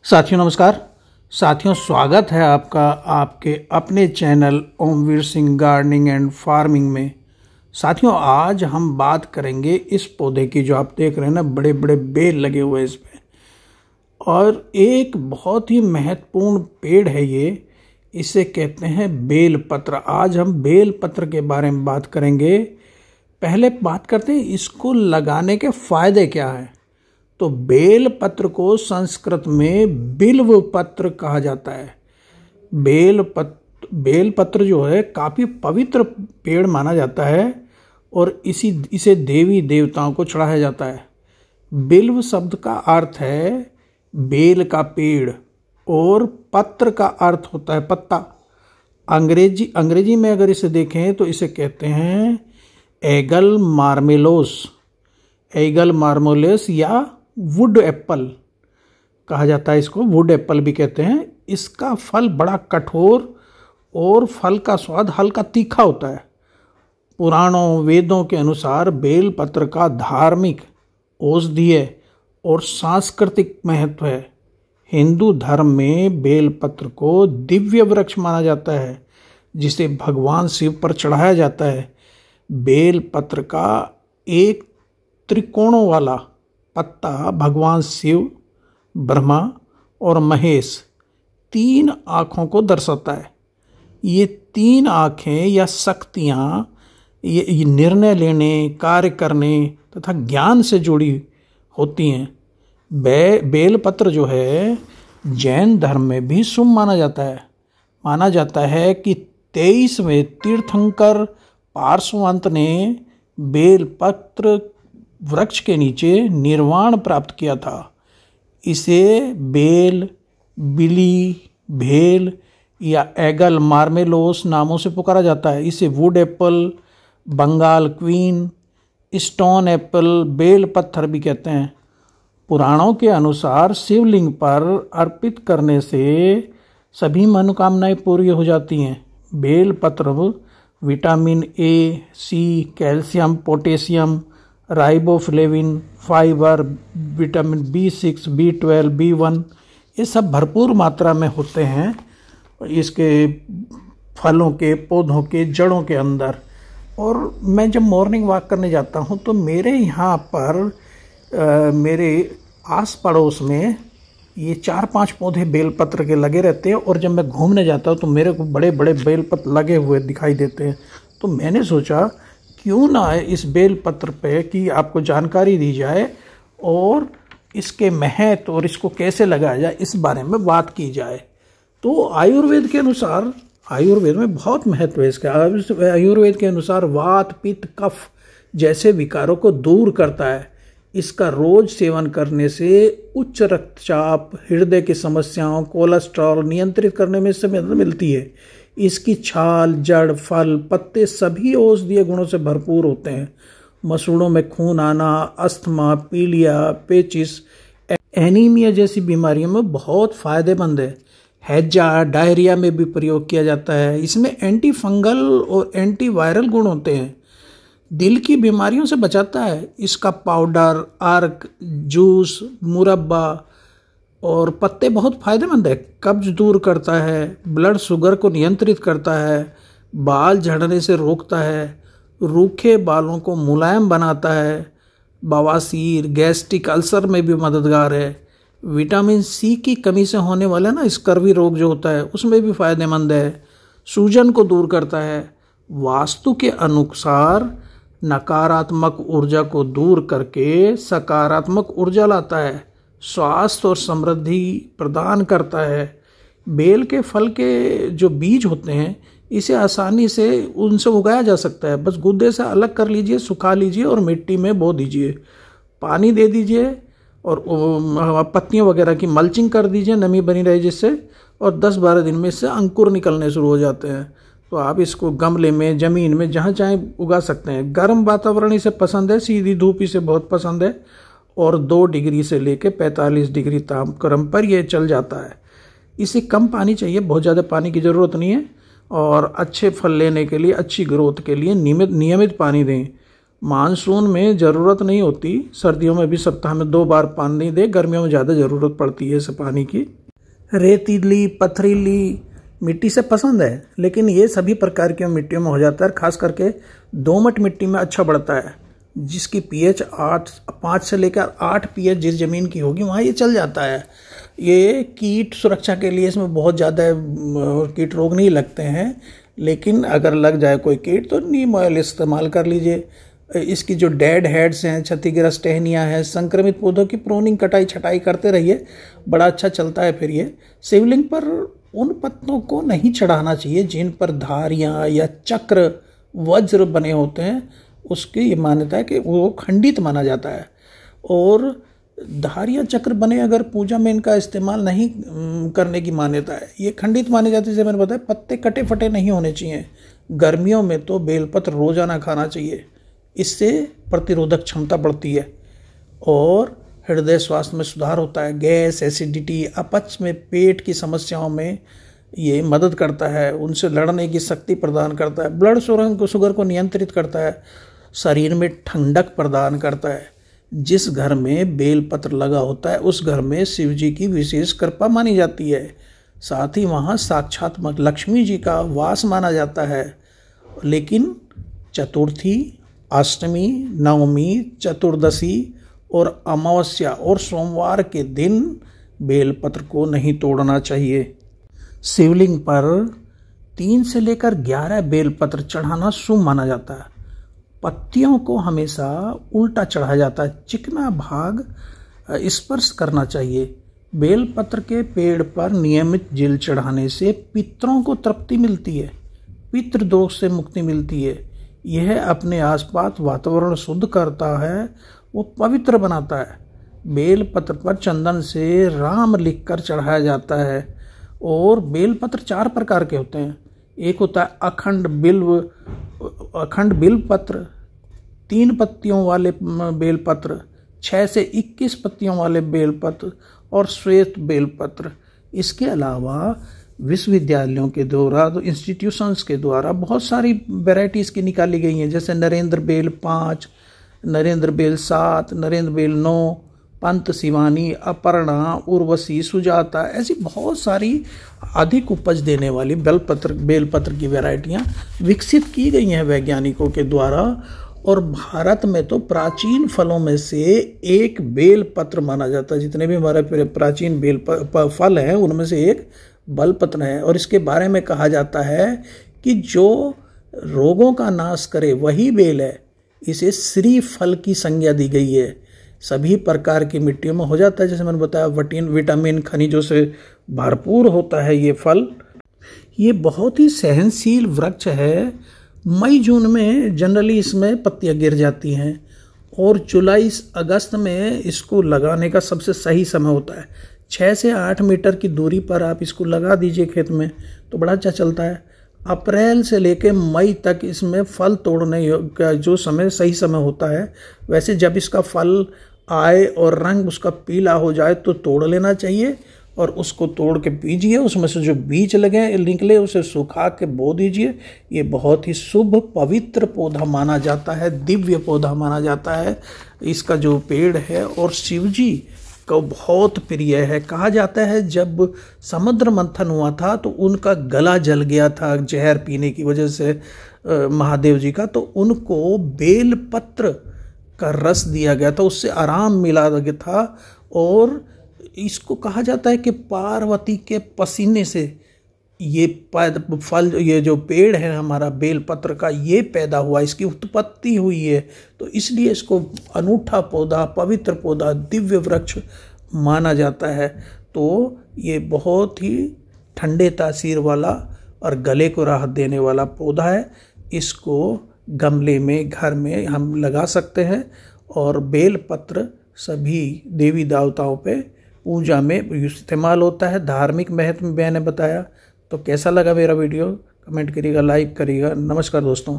साथियों नमस्कार। साथियों स्वागत है आपका आपके अपने channel Omvir Singh gardening and farming में। साथियों आज हम बात करेंगे इस पौधे की जो आप देख रहे हैं ना, बड़े बड़े बेल लगे हुए इस पे, और एक बहुत ही महत्वपूर्ण पेड़ है ये, इसे कहते हैं बेलपत्र। आज हम बेलपत्र के बारे में बात करेंगे। पहले बात करते हैं इसको लगाने के फायदे क्या है। तो बेलपत्र को संस्कृत में बिल्व पत्र कहा जाता है। बेलपत्र जो है काफ़ी पवित्र पेड़ माना जाता है और इसे देवी देवताओं को चढ़ाया जाता है। बिल्व शब्द का अर्थ है बेल का पेड़ और पत्र का अर्थ होता है पत्ता। अंग्रेजी में अगर इसे देखें तो इसे कहते हैं एगल मार्मोलेस या वुड एप्पल कहा जाता है। इसको वुड एप्पल भी कहते हैं। इसका फल बड़ा कठोर और फल का स्वाद हल्का तीखा होता है। पुराणों वेदों के अनुसार बेलपत्र का धार्मिक, औषधीय और सांस्कृतिक महत्व है। हिंदू धर्म में बेलपत्र को दिव्य वृक्ष माना जाता है जिसे भगवान शिव पर चढ़ाया जाता है। बेलपत्र का एक त्रिकोणों वाला पत्ता भगवान शिव, ब्रह्मा और महेश 3 आँखों को दर्शाता है। ये 3 आँखें या शक्तियाँ ये निर्णय लेने, कार्य करने तथा ज्ञान से जुड़ी होती हैं। बेलपत्र जो है जैन धर्म में भी शुभ माना जाता है कि 23वें तीर्थंकर पार्श्ववंत ने बेलपत्र वृक्ष के नीचे निर्वाण प्राप्त किया था। इसे बेल, बिली, भेल या एगल मार्मेलोस नामों से पुकारा जाता है। इसे wood apple, Bengal quince, stone apple, बेल पत्थर भी कहते हैं। पुराणों के अनुसार शिवलिंग पर अर्पित करने से सभी मनोकामनाएं पूरी हो जाती हैं। बेल पत्र vitamin A, C, calcium, potassium, riboflavin, fibre, vitamin B6, B12, B1 ये सब भरपूर मात्रा में होते हैं इसके फलों के, पौधों के, जड़ों के अंदर। और मैं जब मॉर्निंग वॉक करने जाता हूँ तो मेरे यहाँ पर मेरे आस पड़ोस में ये 4-5 पौधे बेलपत्र के लगे रहते हैं। और जब मैं घूमने जाता हूँ तो मेरे को बड़े बड़े बेलपत्र लगे हुए दिखाई देते हैं। तो मैंने सोचा क्यों ना इस बेलपत्र पे की आपको जानकारी दी जाए और इसके महत्व और इसको कैसे लगाया जाए इस बारे में बात की जाए। तो आयुर्वेद के अनुसार, आयुर्वेद में बहुत महत्व है इसका। आयुर्वेद के अनुसार वात, पित्त, कफ जैसे विकारों को दूर करता है। इसका रोज सेवन करने से उच्च रक्तचाप, हृदय की समस्याओं, कोलेस्ट्रॉल नियंत्रित करने में इससे मदद मिलती है। इसकी छाल, जड़, फल, पत्ते सभी औषधीय गुणों से भरपूर होते हैं। मसूड़ों में खून आना, अस्थमा, पीलिया, पेचिस, एनीमिया जैसी बीमारियों में बहुत फायदेमंद है। हैजा, डायरिया में भी प्रयोग किया जाता है। इसमें एंटी फंगल और एंटी वायरल गुण होते हैं। दिल की बीमारियों से बचाता है। इसका पाउडर, अर्क, जूस, मुरब्बा और पत्ते बहुत फायदेमंद है। कब्ज दूर करता है, ब्लड शुगर को नियंत्रित करता है, बाल झड़ने से रोकता है, रूखे बालों को मुलायम बनाता है, बवासीर, गैस्ट्रिक अल्सर में भी मददगार है। विटामिन सी की कमी से होने वाला ना स्कर्वी रोग जो होता है उसमें भी फायदेमंद है। सूजन को दूर करता है। वास्तु के अनुसार नकारात्मक ऊर्जा को दूर करके सकारात्मक ऊर्जा लाता है। स्वास्थ्य और समृद्धि प्रदान करता है। बेल के फल के जो बीज होते हैं इसे आसानी से उनसे उगाया जा सकता है। बस गुद्दे से अलग कर लीजिए, सुखा लीजिए और मिट्टी में बो दीजिए, पानी दे दीजिए और पत्तियों वगैरह की मल्चिंग कर दीजिए, नमी बनी रहे जिससे, और 10-12 दिन में इससे अंकुर निकलने शुरू हो जाते हैं। तो आप इसको गमले में, ज़मीन में, जहाँ चाहें उगा सकते हैं। गर्म वातावरण इसे पसंद है, सीधी धूप इसे बहुत पसंद है और 2 डिग्री से लेकर 45 डिग्री तापक्रम पर यह चल जाता है। इसे कम पानी चाहिए, बहुत ज़्यादा पानी की ज़रूरत नहीं है। और अच्छे फल लेने के लिए, अच्छी ग्रोथ के लिए नियमित पानी दें। मानसून में ज़रूरत नहीं होती, सर्दियों में भी सप्ताह में 2 बार पानी दे, गर्मियों में ज़्यादा ज़रूरत पड़ती है इस पानी की। रेतीली पथरीली मिट्टी से पसंद है, लेकिन ये सभी प्रकार की मिट्टियों में हो जाता है। खास करके दोमट मिट्टी में अच्छा बढ़ता है, जिसकी पीएच 5 से लेकर 8 पीएच जिस ज़मीन की होगी वहाँ ये चल जाता है। ये कीट सुरक्षा के लिए इसमें बहुत ज़्यादा कीट रोग नहीं लगते हैं, लेकिन अगर लग जाए कोई कीट तो नीम ऑयल इस्तेमाल कर लीजिए। इसकी जो डेड हेड्स हैं, क्षतिग्रस्त टहनियाँ हैं, संक्रमित पौधों की प्रूनिंग कटाई छटाई करते रहिए, बड़ा अच्छा चलता है। फिर ये शिवलिंग पर उन पत्तों को नहीं चढ़ाना चाहिए जिन पर धारियाँ या चक्र वज्र बने होते हैं, उसकी ये मान्यता है कि वो खंडित माना जाता है। और धारियाँ चक्र बने अगर पूजा में इनका इस्तेमाल नहीं करने की मान्यता है, ये खंडित माने जाते हैं। जैसे मैंने बताया, पत्ते कटे फटे नहीं होने चाहिए। गर्मियों में तो बेलपत्र रोजाना खाना चाहिए, इससे प्रतिरोधक क्षमता बढ़ती है और हृदय स्वास्थ्य में सुधार होता है। गैस, एसिडिटी, अपच में पेट की समस्याओं में ये मदद करता है, उनसे लड़ने की शक्ति प्रदान करता है, ब्लड शुगर को नियंत्रित करता है, शरीर में ठंडक प्रदान करता है। जिस घर में बेलपत्र लगा होता है उस घर में शिव जी की विशेष कृपा मानी जाती है। साथ ही वहाँ साक्षात लक्ष्मी जी का वास माना जाता है। लेकिन चतुर्थी, अष्टमी, नवमी, चतुर्दशी और अमावस्या और सोमवार के दिन बेलपत्र को नहीं तोड़ना चाहिए। शिवलिंग पर 3 से लेकर 11 बेलपत्र चढ़ाना शुभ माना जाता है। पत्तियों को हमेशा उल्टा चढ़ाया जाता है, चिकना भाग स्पर्श करना चाहिए। बेलपत्र के पेड़ पर नियमित जल चढ़ाने से पितरों को तृप्ति मिलती है, पितृ दोष से मुक्ति मिलती है। यह अपने आसपास वातावरण शुद्ध करता है, वो पवित्र बनाता है। बेलपत्र पर चंदन से राम लिखकर चढ़ाया जाता है। और बेलपत्र 4 प्रकार के होते हैं। एक होता है अखंड बिल्व पत्र, 3 पत्तियों वाले बेलपत्र, 6 से 21 पत्तियों वाले बेलपत्र और श्वेत बेलपत्र। इसके अलावा विश्वविद्यालयों के द्वारा, इंस्टीट्यूशंस के द्वारा बहुत सारी वैरायटीज़ की निकाली गई हैं, जैसे नरेंद्र बेल 5, नरेंद्र बेल 7, नरेंद्र बेल 9, पंत शिवानी, अपर्णा, उर्वशी, सुजाता, ऐसी बहुत सारी अधिक उपज देने वाली बेलपत्र की वैरायटियाँ विकसित की गई हैं वैज्ञानिकों के द्वारा। और भारत में तो प्राचीन फलों में से एक बेलपत्र माना जाता है। जितने भी हमारे प्राचीन फल हैं उनमें से एक बेलपत्र है। और इसके बारे में कहा जाता है कि जो रोगों का नाश करे वही बेल है। इसे श्री फल की संज्ञा दी गई है। सभी प्रकार की मिट्टियों में हो जाता है, जैसे मैंने बताया, विटामिन खनिजों से भरपूर होता है ये फल। ये बहुत ही सहनशील वृक्ष है। मई जून में जनरली इसमें पत्तियां गिर जाती हैं और जुलाई अगस्त में इसको लगाने का सबसे सही समय होता है। 6 से 8 मीटर की दूरी पर आप इसको लगा दीजिए खेत में तो बड़ा अच्छा चलता है। अप्रैल से लेकर मई तक इसमें फल तोड़ने का जो सही समय होता है। वैसे जब इसका फल आए और रंग उसका पीला हो जाए तो तोड़ लेना चाहिए और उसको तोड़ के बीजिए। उसमें से जो बीज निकले उसे सुखा के बो दीजिए। ये बहुत ही शुभ पवित्र पौधा माना जाता है, दिव्य पौधा माना जाता है इसका जो पेड़ है। और शिवजी को बहुत प्रिय है। कहा जाता है जब समुद्र मंथन हुआ था तो उनका गला जल गया था जहर पीने की वजह से महादेव जी का, तो उनको बेलपत्र का रस दिया गया था, उससे आराम मिला गया था। और इसको कहा जाता है कि पार्वती के पसीने से ये फल, ये जो पेड़ है हमारा बेलपत्र का, ये पैदा हुआ, इसकी उत्पत्ति हुई है। तो इसलिए इसको अनूठा पौधा, पवित्र पौधा, दिव्य वृक्ष माना जाता है। तो ये बहुत ही ठंडे तासीर वाला और गले को राहत देने वाला पौधा है। इसको गमले में घर में हम लगा सकते हैं। और बेलपत्र सभी देवी देवताओं पे पूजा में इस्तेमाल होता है। धार्मिक महत्व मैंने बताया। तो कैसा लगा मेरा वीडियो कमेंट करिएगा, लाइक करिएगा। नमस्कार दोस्तों।